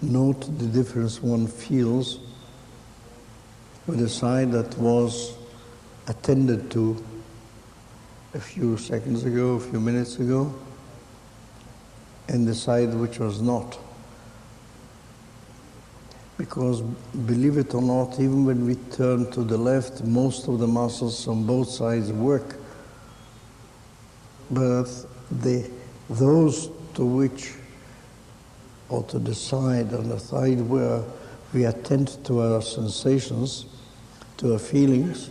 note the difference one feels with the side that was attended to a few seconds ago, a few minutes ago, and the side which was not. Because, believe it or not, even when we turn to the left, most of the muscles on both sides work. But those to which, or to the side, on the side where we attend to our sensations, to our feelings,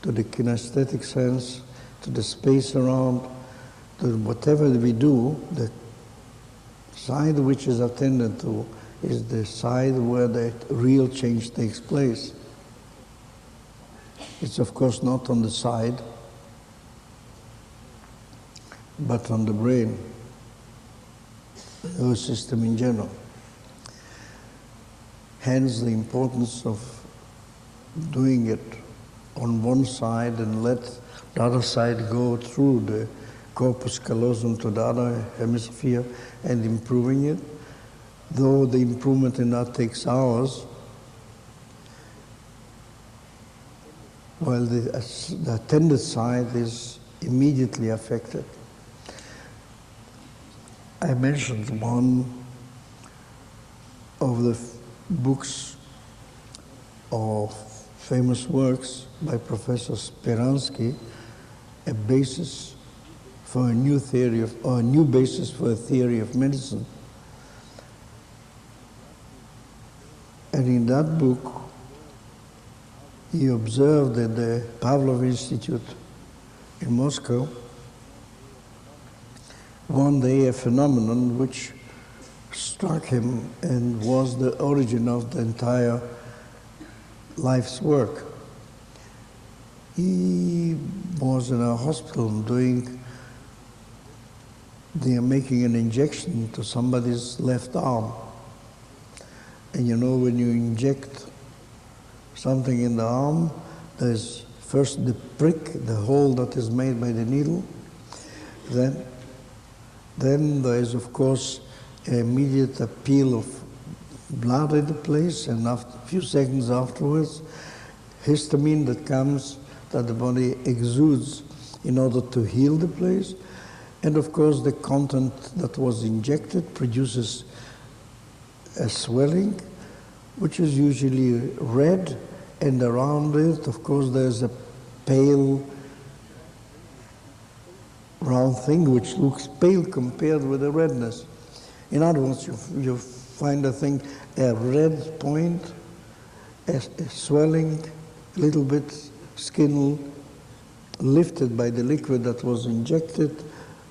to the kinesthetic sense, to the space around, to whatever we do, the side which is attended to is the side where the real change takes place. It's of course not on the side, but on the brain, the nervous system in general. Hence the importance of doing it on one side and let the other side go through the corpus callosum to the other hemisphere and improving it. Though the improvement in that takes hours, while the attended side is immediately affected. I mentioned one of the books of famous works by Professor Speransky, a basis for a new theory of, or a new basis for a theory of medicine. And in that book, he observed at the Pavlov Institute in Moscow one day a phenomenon which struck him and was the origin of the entire life's work. He was in a hospital making an injection to somebody's left arm. And you know, when you inject something in the arm, there's first the prick, the hole that is made by the needle. Then there is, of course, an immediate appeal of blood in the place, and after a few seconds afterwards, histamine that comes, that the body exudes in order to heal the place. And of course, the content that was injected produces a swelling, which is usually red, and around it, of course, there's a pale round thing which looks pale compared with the redness. In other words, you find a thing, a red point, a swelling, a little bit skin lifted by the liquid that was injected,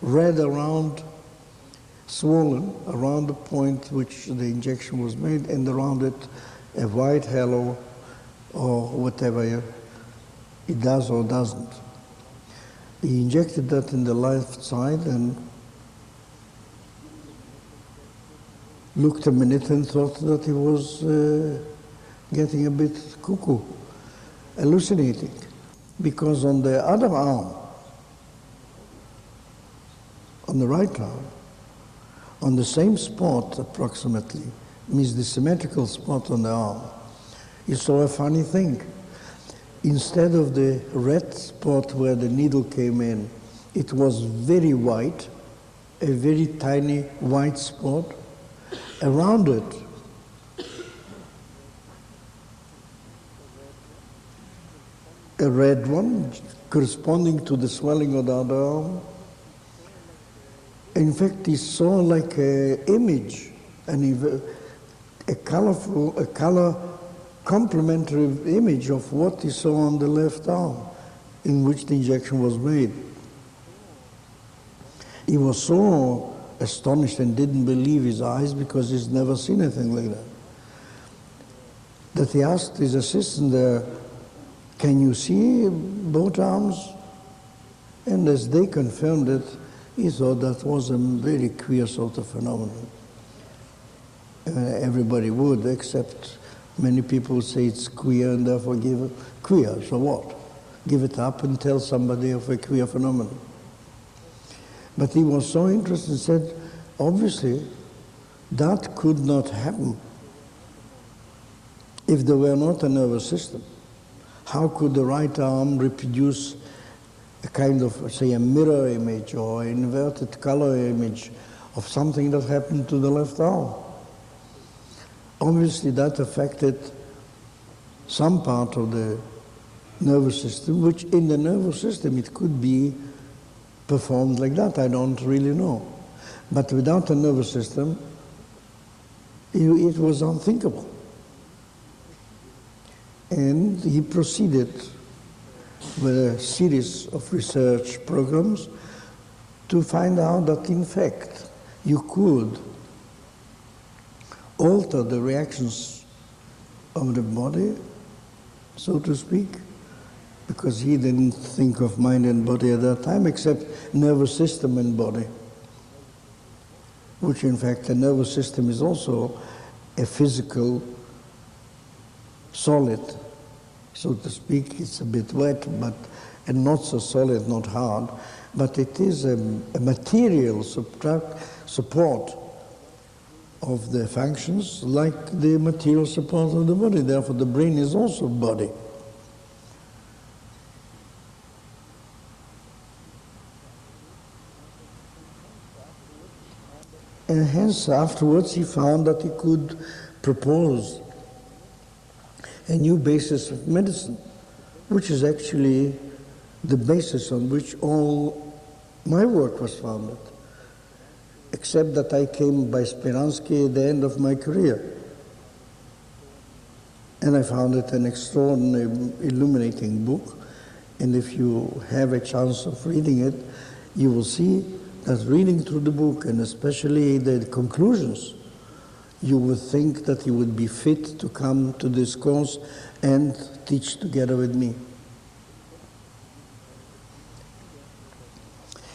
red around, swollen around the point which the injection was made, and around it a white halo or whatever it does or doesn't. He injected that in the left side and looked a minute and thought that he was getting a bit cuckoo, hallucinating. Because on the other arm, on the right arm, on the same spot approximately, means the symmetrical spot on the arm, he saw a funny thing. Instead of the red spot where the needle came in, it was very white, a very tiny white spot. Around it, a red one corresponding to the swelling of the other arm. In fact, he saw like an image, a color complementary image of what he saw on the left arm, in which the injection was made. He was so astonished and didn't believe his eyes because he's never seen anything like that he asked his assistant there, "Can you see both arms?" And as they confirmed it, he thought that was a very queer sort of phenomenon. Everybody would, except many people say it's queer and therefore give it queer, so what? Give it up and tell somebody of a queer phenomenon. But he was so interested and said, obviously, That could not happen if there were not a nervous system. How could the right arm reproduce a kind of, say, a mirror image or an inverted color image of something that happened to the left arm? Obviously, that affected some part of the nervous system, which in the nervous system it could be performed like that. I don't really know. But without a nervous system, it was unthinkable. And he proceeded with a series of research programs to find out that, in fact, you could alter the reactions of the body, so to speak, because he didn't think of mind and body at that time, except nervous system and body, which in fact the nervous system is also a physical solid, so to speak. It's a bit wet, and not so solid, not hard, but it is a material support of the functions, like the material support of the body. Therefore, the brain is also body. And hence, afterwards, he found that he could propose a new basis of medicine, which is actually the basis on which all my work was founded, except that I came by Speransky at the end of my career. And I found it an extraordinary, illuminating book. And if you have a chance of reading it, you will see that reading through the book, and especially the conclusions, you would think that he would be fit to come to this course and teach together with me.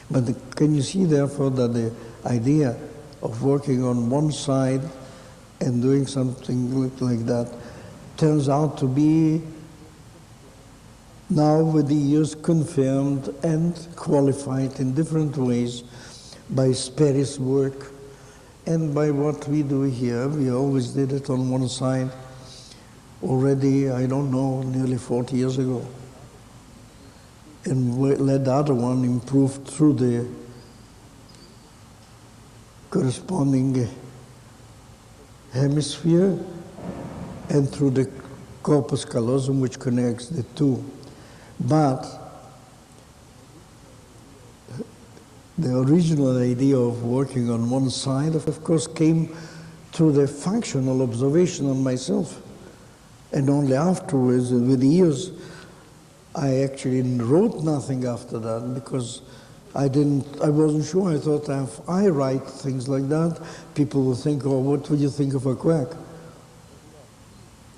But can you see, therefore, that the idea of working on one side and doing something like that turns out to be now with the years confirmed and qualified in different ways by Sperry's work and by what we do here. We always did it on one side already, I don't know, nearly 40 years ago. And let the other one improve through the corresponding hemisphere and through the corpus callosum, which connects the two. But the original idea of working on one side, of course, came through the functional observation on myself. And only afterwards, with the years, I actually wrote nothing after that, because I wasn't sure. I thought if I write things like that, people will think, oh, what would you think of a quack?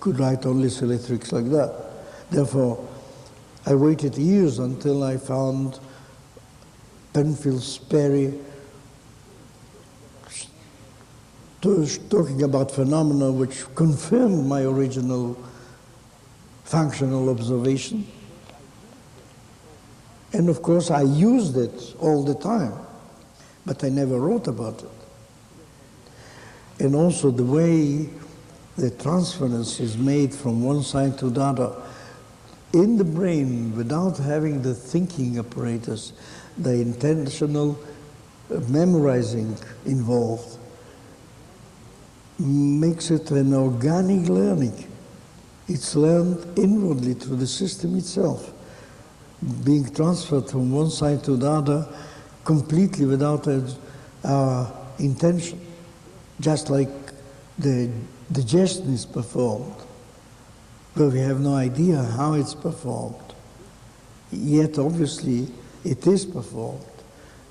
Could write only silly tricks like that. Therefore, I waited years until I found Penfield Sperry talking about phenomena which confirmed my original functional observation. And of course, I used it all the time, but I never wrote about it. And also the way the transference is made from one side to the other in the brain without having the thinking apparatus, the intentional memorizing involved, makes it an organic learning. It's learned inwardly through the system itself, being transferred from one side to the other completely without our intention, just like the digestion is performed, where we have no idea how it's performed. Yet obviously it is performed.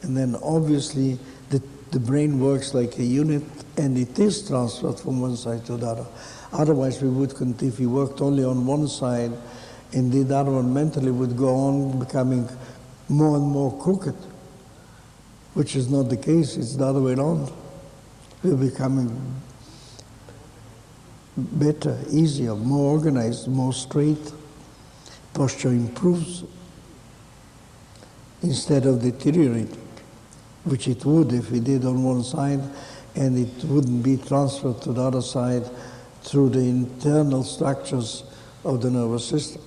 And then obviously the brain works like a unit, and it is transferred from one side to the other. Otherwise we would, if we worked only on one side, and the other one mentally would go on becoming more and more crooked, which is not the case. It's the other way around. We're becoming better, easier, more organized, more straight. Posture improves instead of deteriorating, which it would if we did on one side and it wouldn't be transferred to the other side through the internal structures of the nervous system.